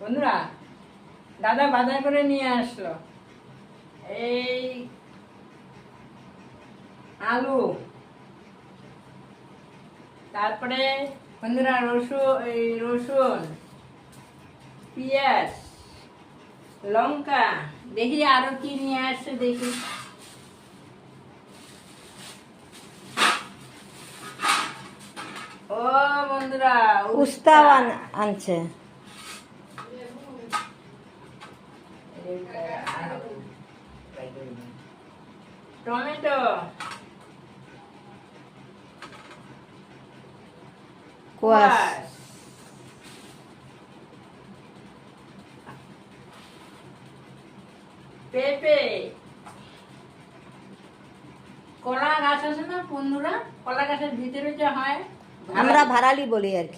বন্ধুরা, দাদা বাজার করে নিয়ে আসলো এই আলু, তারপরে বন্ধুরা রসুন, পেঁয়াজ, লঙ্কা, দেখি আরো কি নিয়ে আসছে দেখি। ও বন্ধুরা, উস্তাও আনছে। টমেটো, কোয়াশ, পেঁপে, কলা গাছ আছে না বন্ধুরা, কলা গাছের ভিতরে যে হয়, আমরা ভাড়ালি বলি আর কি।